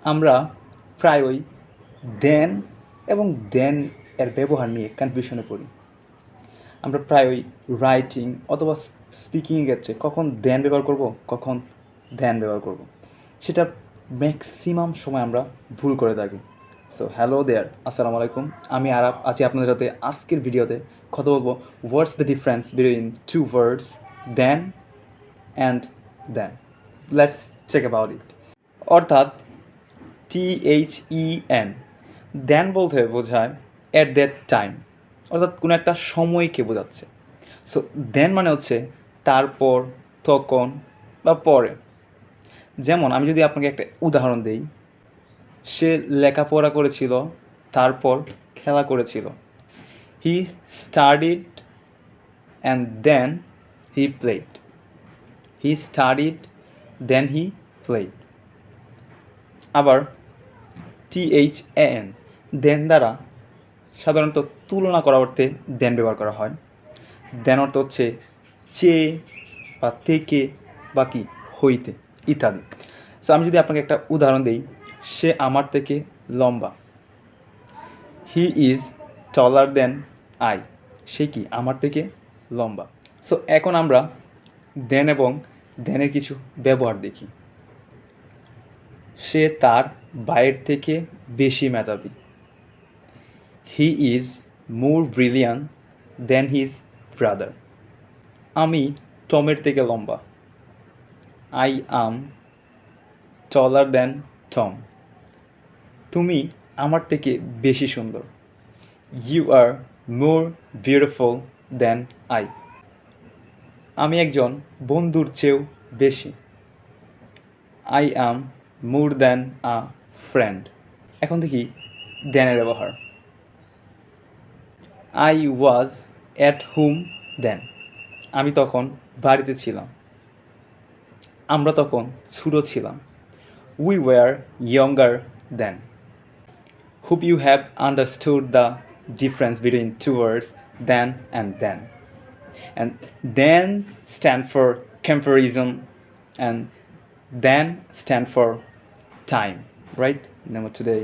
আমরা প্রায়ই দেন এবং দেন এর ব্যবহার নিয়ে কনফিউশনে পড়ি। আমরা প্রায়ই রাইটিং অথবা স্পিকিংয়ের ক্ষেত্রে কখন দেন ব্যবহার করব, কখন দেন ব্যবহার করব, সেটা ম্যাক্সিমাম সময় আমরা ভুল করে থাকি। সো হ্যালো দেয়ার, আসসালামু আলাইকুম। আমি আরাপ আছি আপনাদের সাথে আজকের ভিডিওতে কথা বলবো what's the difference between two words then and than. Let's check about it. অর্থাৎ THEN, দেন বলতে বোঝায় অ্যাট দ্যাট টাইম, অর্থাৎ কোনো একটা সময়কে বোঝাচ্ছে। সো দেন মানে হচ্ছে তারপর, তখন বা পরে। যেমন আমি যদি আপনাকে একটা উদাহরণ দিই, সে লেখাপড়া করেছিল, তারপর খেলা করেছিল। He studied and then he played. He studied then he played. আবার THAN, দেন দ্বারা সাধারণত তুলনা করা অর্থে দেন ব্যবহার করা হয়। দেন অর্থ হচ্ছে চেয়ে বা থেকে বা কি হইতে ইত্যাদি। সো আমি যদি আপনাকে একটা উদাহরণ দিই, সে আমার থেকে লম্বা। He is taller then I. সে কি আমার থেকে লম্বা। সো এখন আমরা দেন এবং দেনের কিছু ব্যবহার দেখি। সে তার ভাইয়ের থেকে বেশি মেধাবী। He is more brilliant than his brother. আমি টমের থেকে লম্বা। I am taller than Tom. তুমি আমার থেকে বেশি সুন্দর। You are more beautiful than I. আমি একজন বন্ধুর চেয়েও বেশি। I am more than a friend. এখন দেখি দেনের ব্যবহার। I was at home then. আমি তখন বাড়িতে ছিলাম। আমরা তখন ছোট ছিলাম। We were younger then. Hope you have understood the difference between two words than and then. And then stand for comparison and then stand for time, right? Number today.